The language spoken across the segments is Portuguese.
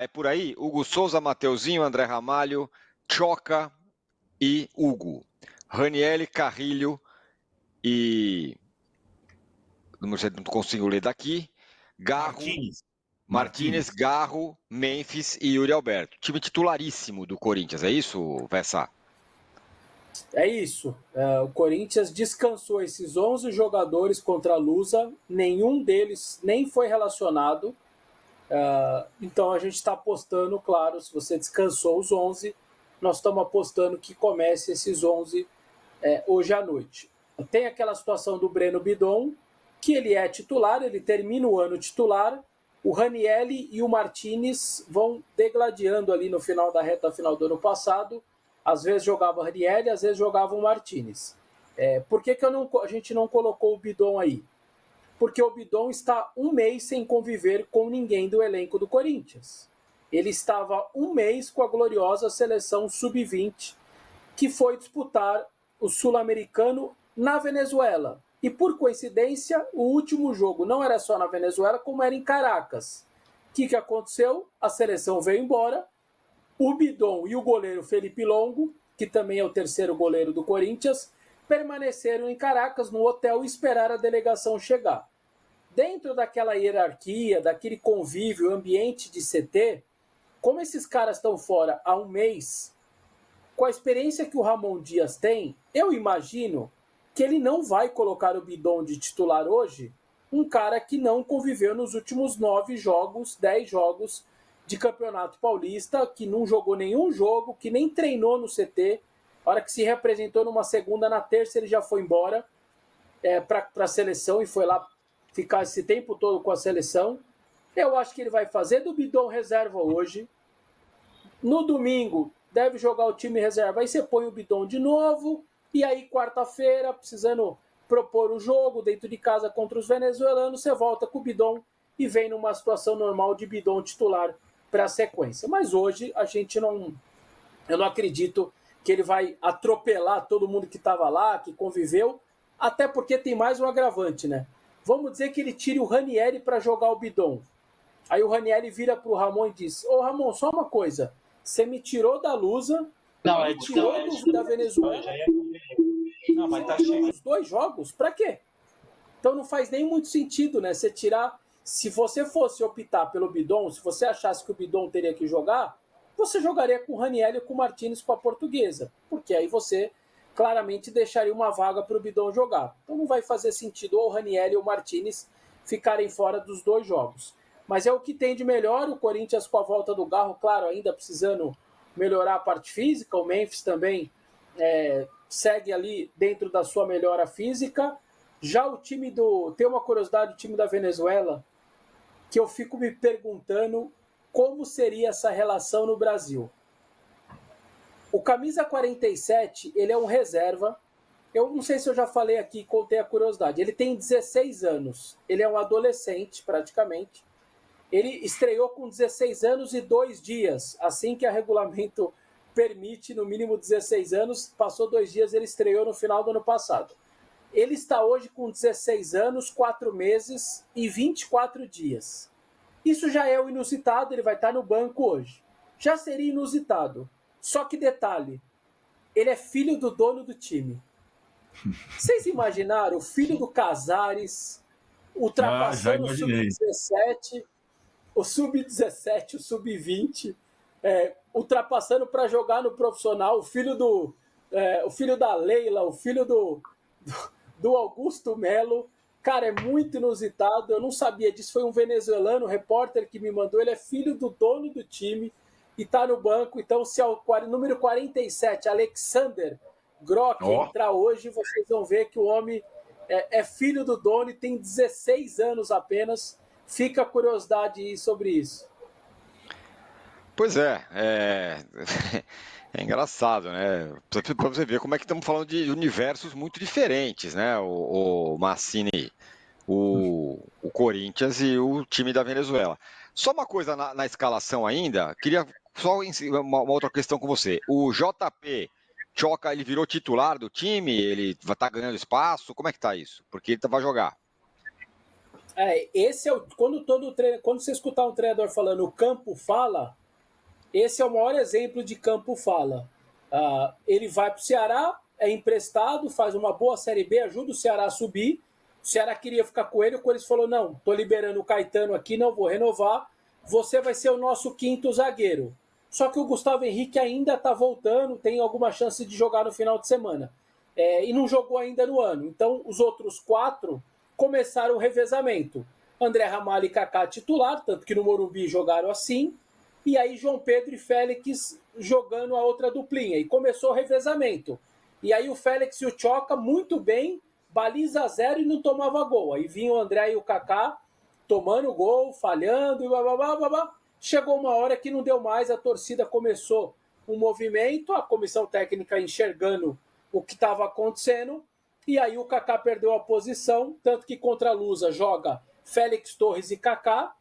É por aí? Hugo Souza, Mateuzinho, André Ramalho, Choca e Hugo. Ranieri, Carrilho e... Não consigo ler daqui. Garro, Martínez, Garro, Memphis e Yuri Alberto. Time titularíssimo do Corinthians, é isso, Vessa? É isso. O Corinthians descansou esses 11 jogadores contra a Lusa. Nenhum deles nem foi relacionado. Então a gente está apostando, claro, se você descansou os 11, nós estamos apostando que comece esses 11 hoje à noite. Tem aquela situação do Breno Bidon, que ele é titular, ele termina o ano titular. O Ranieri e o Martínez vão degladiando ali no final da reta final do ano passado. Às vezes jogava o Ranieri, às vezes jogava o Martínez. Por que a gente não colocou o Bidon aí? Porque o Bidon está um mês sem conviver com ninguém do elenco do Corinthians. Ele estava um mês com a gloriosa seleção sub-20, que foi disputar o Sul-Americano na Venezuela. E por coincidência, o último jogo não era só na Venezuela, como era em Caracas. O que aconteceu? A seleção veio embora, o Bidon e o goleiro Felipe Longo, que também é o terceiro goleiro do Corinthians, permaneceram em Caracas no hotel e esperaram a delegação chegar. Dentro daquela hierarquia, daquele convívio, ambiente de CT, como esses caras estão fora há um mês, com a experiência que o Ramon Dias tem, eu imagino que ele não vai colocar o Bidon de titular hoje, um cara que não conviveu nos últimos 9 jogos, 10 jogos de Campeonato Paulista, que não jogou nenhum jogo, que nem treinou no CT. A hora que se representou numa segunda, na terça ele já foi embora para a seleção e foi lá ficar esse tempo todo com a seleção. Eu acho que ele vai fazer do Bidon reserva hoje. No domingo, deve jogar o time reserva. Aí você põe o Bidon de novo. E aí, quarta-feira, precisando propor o jogo dentro de casa contra os venezuelanos, você volta com o Bidon e vem numa situação normal de Bidon titular para a sequência. Mas hoje a gente não... Eu não acredito que ele vai atropelar todo mundo que estava lá, que conviveu, até porque tem mais um agravante, né? Vamos dizer que ele tire o Ranieri para jogar o Bidon. Aí o Ranieri vira para o Ramon e diz: Ô Ramon, só uma coisa, você me tirou da Lusa, me tirou da Venezuela, não, mas tá cheio. os 2 jogos, para quê? Então não faz nem muito sentido, né? Você tirar... Se você fosse optar pelo Bidon, se você achasse que o Bidon teria que jogar, você jogaria com o Ranieri ou com o Martínez com a Portuguesa, porque aí você claramente deixaria uma vaga para o Bidon jogar. Então não vai fazer sentido ou o Ranieri ou o Martínez ficarem fora dos 2 jogos. Mas é o que tem de melhor. O Corinthians com a volta do Garro, claro, ainda precisando melhorar a parte física. O Memphis também segue ali dentro da sua melhora física. Já o time do... Tem uma curiosidade, o time da Venezuela, que eu fico me perguntando como seria essa relação no Brasil. O camisa 47, ele é um reserva. Eu não sei se eu já falei aqui, contei a curiosidade. Ele tem 16 anos. Ele é um adolescente, praticamente. Ele estreou com 16 anos e 2 dias. Assim que o regulamento permite, no mínimo 16 anos. Passou 2 dias, ele estreou no final do ano passado. Ele está hoje com 16 anos, 4 meses e 24 dias. Isso já é o inusitado, ele vai estar no banco hoje. Já seria inusitado. Só que detalhe, ele é filho do dono do time. Vocês imaginaram o filho do Casares ultrapassando o Sub-17, o Sub-17, o Sub-20, ultrapassando para jogar no profissional, o filho da Leila, o filho do Augusto Melo. Cara, é muito inusitado, eu não sabia disso, foi um venezuelano, um repórter que me mandou, ele é filho do dono do time e tá no banco. Então, se é o número 47, Alexander Grock, entrar hoje, vocês vão ver que o homem é filho do dono e tem 16 anos apenas. Fica a curiosidade sobre isso. Pois é engraçado, né? Para você ver como é que estamos falando de universos muito diferentes, né? O Massini, o Corinthians e o time da Venezuela. Só uma coisa na escalação ainda, queria só uma outra questão com você. O JP Choca, ele virou titular do time? Ele vai estar ganhando espaço? Como é que tá isso? Porque ele vai jogar. Esse é quando você escutar um treinador falando o campo fala, esse é o maior exemplo de campo fala. Ele vai para o Ceará, é emprestado, faz uma boa Série B, ajuda o Ceará a subir. O Ceará queria ficar com ele, o Corinthians falou, não, estou liberando o Caetano aqui, não vou renovar, você vai ser o nosso quinto zagueiro. Só que o Gustavo Henrique ainda está voltando, tem alguma chance de jogar no final de semana. E não jogou ainda no ano. Então, os outros 4 começaram o revezamento. André Ramalho e Kaká titular, tanto que no Morumbi jogaram assim. E aí João Pedro e Félix jogando a outra duplinha. E começou o revezamento. E aí o Félix e o Tchoca, muito bem, baliza 0 e não tomava gol. Aí vinha o André e o Kaká tomando gol, falhando, e blá, blá, blá, blá, blá. Chegou uma hora que não deu mais, a torcida começou um movimento, a comissão técnica enxergando o que estava acontecendo, e aí o Kaká perdeu a posição, tanto que contra a Lusa joga Félix Torres e Kaká,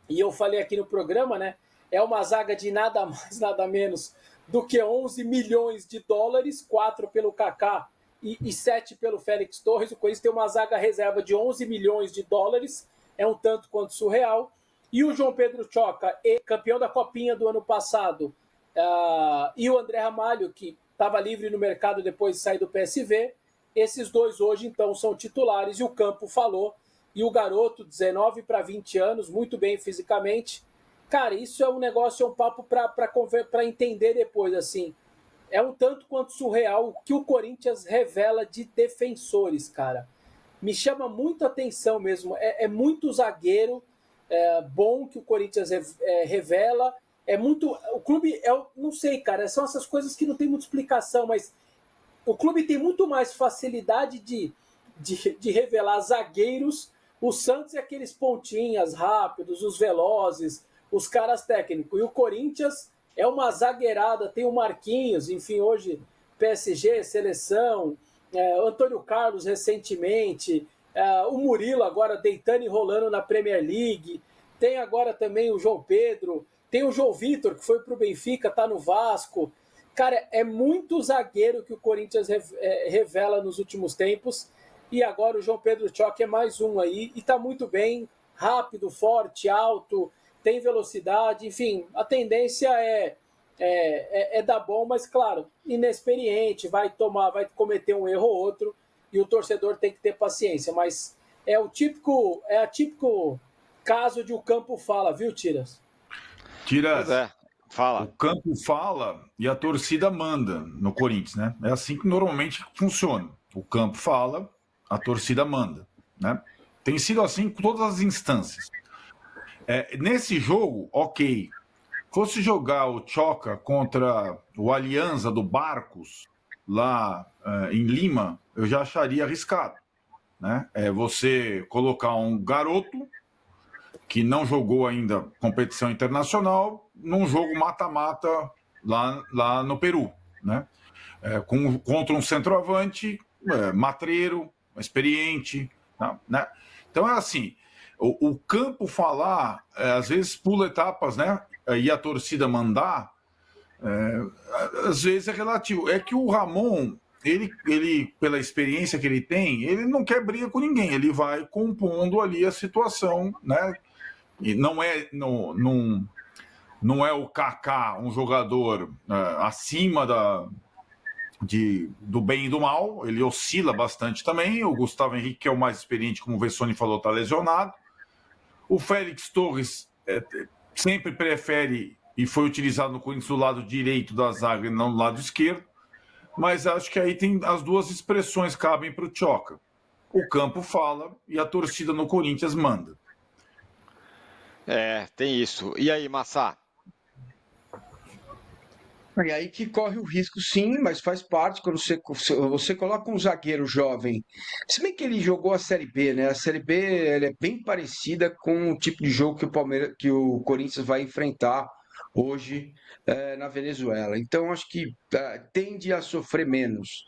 e eu falei aqui no programa, né? É uma zaga de nada mais, nada menos do que 11 milhões de dólares, 4 pelo Kaká e 7 pelo Félix Torres. O Corinthians tem uma zaga reserva de 11 milhões de dólares, é um tanto quanto surreal. E o João Pedro Tchoca, campeão da Copinha do ano passado, e o André Ramalho, que estava livre no mercado depois de sair do PSV, esses dois hoje, então, são titulares, e o campo falou. E o garoto, 19 para 20 anos, muito bem fisicamente. Cara, isso é um negócio, é um papo para entender depois, assim. É um tanto quanto surreal o que o Corinthians revela de defensores, cara. Me chama muito a atenção mesmo. É muito zagueiro bom que o Corinthians revela. É muito... O clube, não sei, cara, são essas coisas que não tem muita explicação, mas o clube tem muito mais facilidade de revelar zagueiros. O Santos é aqueles pontinhas rápidos, os velozes, os caras técnicos. E o Corinthians é uma zagueirada, tem o Marquinhos, enfim, hoje PSG, seleção, Antônio Carlos recentemente, o Murilo agora deitando e rolando na Premier League, tem agora também o João Pedro, tem o João Vitor, que foi para o Benfica, tá no Vasco. Cara, é muito zagueiro que o Corinthians revela nos últimos tempos, e agora o João Pedro Tchoca é mais um aí, e tá muito bem, rápido, forte, alto, tem velocidade, enfim, a tendência é dar bom, mas claro, inexperiente, vai cometer um erro ou outro, e o torcedor tem que ter paciência, mas é a típico caso de o campo fala, viu, Tiras? Tiras, fala. O campo fala e a torcida manda no Corinthians, né? É assim que normalmente funciona. O campo fala, a torcida manda, né? Tem sido assim com todas as instâncias. Nesse jogo, ok. Fosse jogar o Tchoca contra o Alianza do Barcos, lá em Lima, eu já acharia arriscado, né? Você colocar um garoto que não jogou ainda competição internacional num jogo mata-mata lá no Peru, né? Contra um centroavante matreiro, experiente, né? Então é assim, o campo falar, às vezes pula etapas, né? E a torcida mandar, às vezes é relativo. É que o Ramon, ele, pela experiência que ele tem, ele não quer briga com ninguém, ele vai compondo ali a situação, né? E não é o Kaká, um jogador acima do bem e do mal, ele oscila bastante também. O Gustavo Henrique, que é o mais experiente, como o Vessone falou, está lesionado. O Félix Torres sempre prefere e foi utilizado no Corinthians do lado direito da zaga e não do lado esquerdo, mas acho que aí tem as duas expressões cabem para o Tchoca. O campo fala e a torcida no Corinthians manda. Tem isso. E aí, Massá? E aí que corre o risco, sim, mas faz parte quando você coloca um zagueiro jovem. Se bem que ele jogou a Série B, né? A Série B ela é bem parecida com o tipo de jogo que o Corinthians vai enfrentar hoje na Venezuela. Então, acho que tende a sofrer menos.